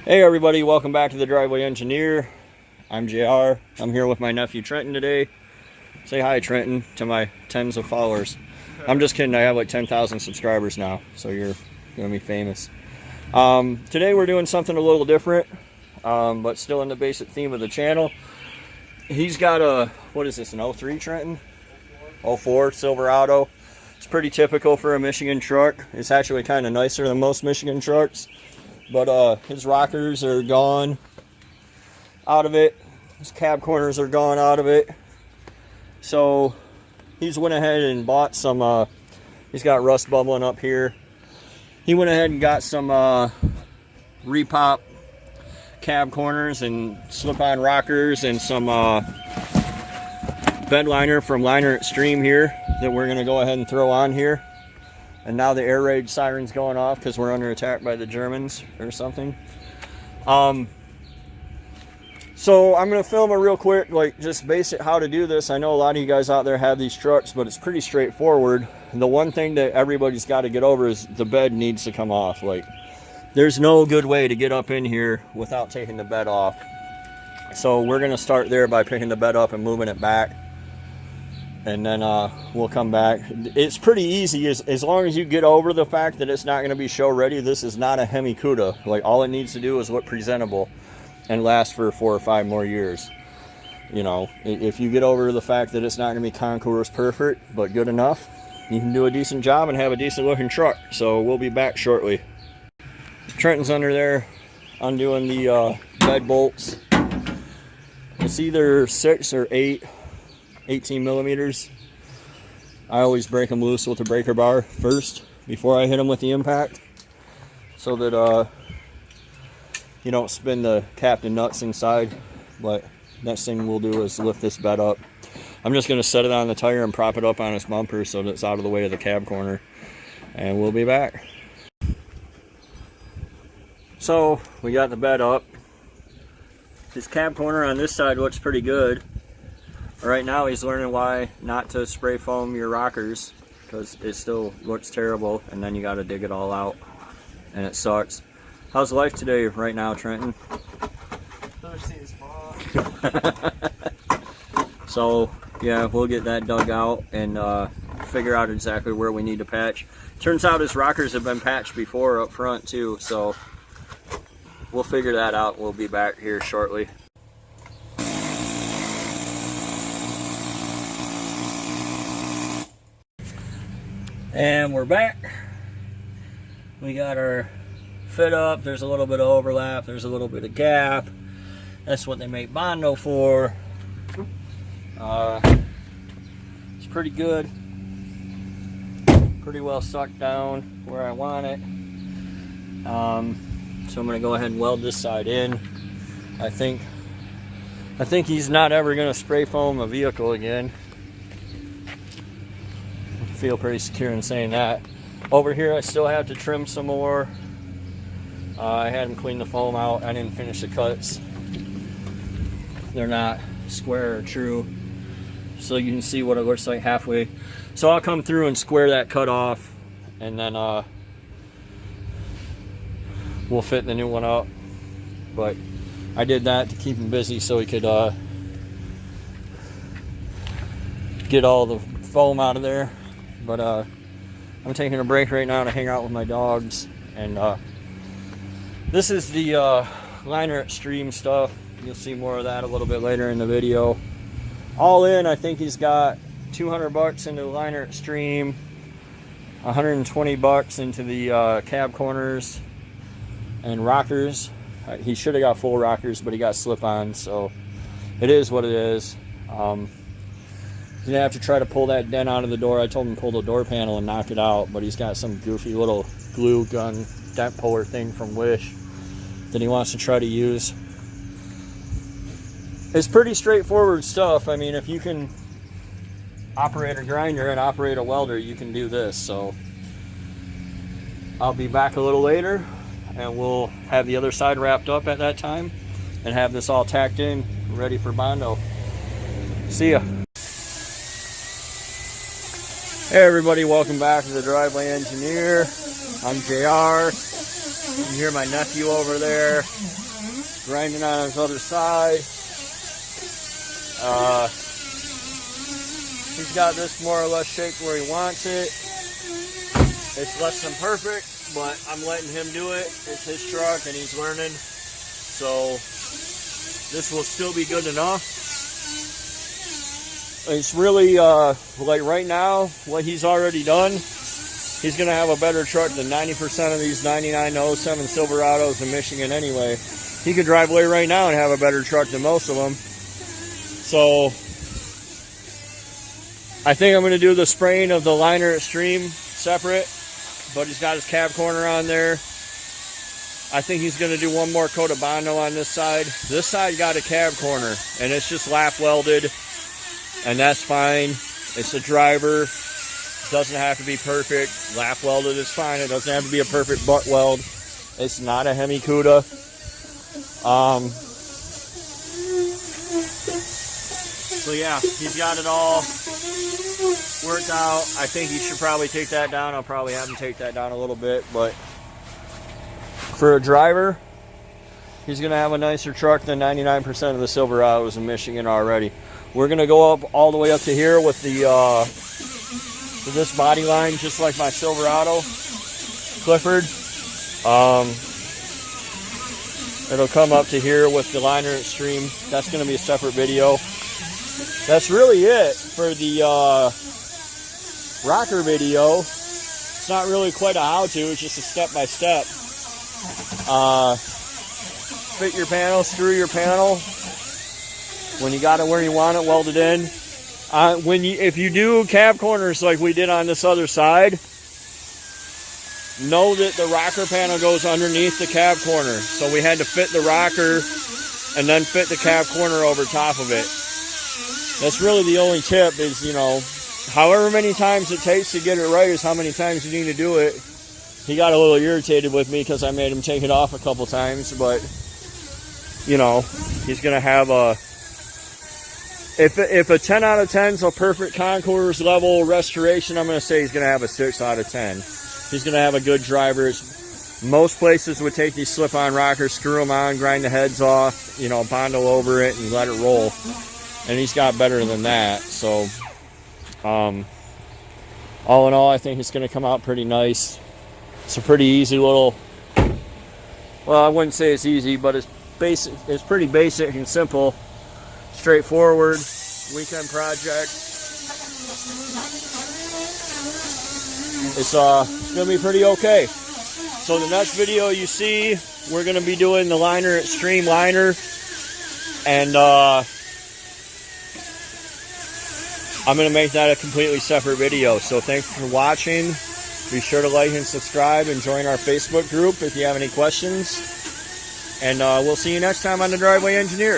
Hey everybody, welcome back to the Driveway Engineer. I'm JR. I'm here with my nephew Trenton today. Say hi, Trenton, to my tens of followers. I'm just kidding, I have like 10,000 subscribers now, so you're gonna be famous. Today we're doing something a little different, but still in the basic theme of the channel. He's got a, what is this, an 03 Trenton? 04 Silverado. It's pretty typical for a Michigan truck. It's actually kind of nicer than most Michigan trucks. But his rockers are gone out of it. His cab corners are gone out of it. So he's went ahead and bought some, he's got rust bubbling up here. He went ahead and got some repop cab corners and slip-on rockers and some bed liner from Liner Extreeme here that we're going to go ahead and throw on here. And now the air raid siren's going off because we're under attack by the Germans or something. So I'm going to film a real quick, like just basic how to do this. I know a lot of you guys out there have these trucks, but it's pretty straightforward. The one thing that everybody's got to get over is the bed needs to come off. Like, there's no good way to get up in here without taking the bed off. So we're going to start there by picking the bed up and moving it back. And then we'll come back. It's pretty easy as long as you get over the fact that it's not going to be show ready. This is not a Hemi Cuda. Like, all it needs to do is look presentable and last for 4 or 5 more years. You know, if you get over the fact that it's not going to be concours perfect, but good enough, you can do a decent job and have a decent looking truck. So we'll be back shortly. Trenton's under there undoing the bed bolts. It's either 6 or 8. 18 millimeters. I always break them loose with the breaker bar first before I hit them with the impact, so that you don't spin the captain nuts inside. But next thing we'll do is lift this bed up. I'm just going to set it on the tire and prop it up on its bumper so that it's out of the way of the cab corner, and we'll be back. So we got the bed up. His cab corner on this side looks pretty good. Right now he's learning why not to spray foam your rockers, because it still looks terrible and then you got to dig it all out and it sucks. How's life today right now, Trenton? Thirsty as fuck. So yeah, we'll get that dug out and figure out exactly where we need to patch. Turns out his rockers have been patched before up front too, so we'll figure that out. We'll be back here shortly. And we're back. We got our fit up. There's a little bit of overlap. There's a little bit of gap. That's what they make Bondo for. It's pretty good. Pretty well sucked down where I want it. So I'm going to go ahead and weld this side in. I think he's not ever going to spray foam a vehicle again. Feel pretty secure in saying that. Over here I still have to trim some more. I had him clean the foam out. I didn't finish the cuts. They're not square or true, so you can see what it looks like halfway. So I'll come through and square that cut off, and then we'll fit the new one up. But I did that to keep him busy so he could get all the foam out of there. But I'm taking a break right now to hang out with my dogs, and this is the Liner Extreme stuff. You'll see more of that a little bit later in the video. All in, I think he's got 200 bucks into the Liner Extreme, 120 bucks into the cab corners and rockers. He should have got full rockers, but he got slip-on, so it is what it is. He's gonna have to try to pull that dent out of the door. I told him to pull the door panel and knock it out, but he's got some goofy little glue gun dent puller thing from Wish that he wants to try to use. It's pretty straightforward stuff. I mean, if you can operate a grinder and operate a welder, you can do this. So I'll be back a little later and we'll have the other side wrapped up at that time and have this all tacked in, ready for Bondo. See ya. Hey everybody, welcome back to the Driveway Engineer. I'm JR. You can hear my nephew over there grinding on his other side. He's got this more or less shaped where he wants it. It's less than perfect, but I'm letting him do it. It's his truck and he's learning. So this will still be good enough. It's really, like right now, what he's already done, he's going to have a better truck than 90% of these 99-07 Silverados in Michigan anyway. He could drive away right now and have a better truck than most of them. So I think I'm going to do the spraying of the Liner Extreme separate, but he's got his cab corner on there. I think he's going to do one more coat of Bondo on this side. This side got a cab corner, and it's just lap welded, and that's fine. It's a driver. Doesn't have to be perfect. Lap welded is fine. It doesn't have to be a perfect butt weld. It's not a Hemi Cuda. So yeah, he's got it all worked out. I think he should probably take that down. I'll probably have him take that down a little bit, but for a driver, he's going to have a nicer truck than 99% of the Silverados in Michigan already. We're going to go up all the way up to here with the with this body line, just like my Silverado Clifford. It'll come up to here with the Liner Extreme. That's going to be a separate video. That's really it for the rocker video. It's not really quite a how-to, it's just a step-by-step. Fit your panel, screw your panel. When you got it where you want it, weld it in. If you do cab corners like we did on this other side, know that the rocker panel goes underneath the cab corner. So we had to fit the rocker and then fit the cab corner over top of it. That's really the only tip is, you know, however many times it takes to get it right is how many times you need to do it. He got a little irritated with me because I made him take it off a couple times, but, you know, he's going to have a... If a 10 out of 10 is a perfect concours level restoration, I'm going to say he's going to have a 6 out of 10. He's going to have a good driver. Most places would take these slip-on rockers, screw them on, grind the heads off, you know, Bondo over it and let it roll. And he's got better than that. So, all in all, I think it's going to come out pretty nice. It's a pretty easy little, well, I wouldn't say it's easy, but it's basic. It's pretty basic and simple. Straightforward weekend project. It's gonna be pretty okay. So the next video you see, we're gonna be doing the Liner Extreme liner, and I'm gonna make that a completely separate video. So thanks for watching. Be sure to like and subscribe and join our Facebook group if you have any questions. And we'll see you next time on the Driveway Engineer.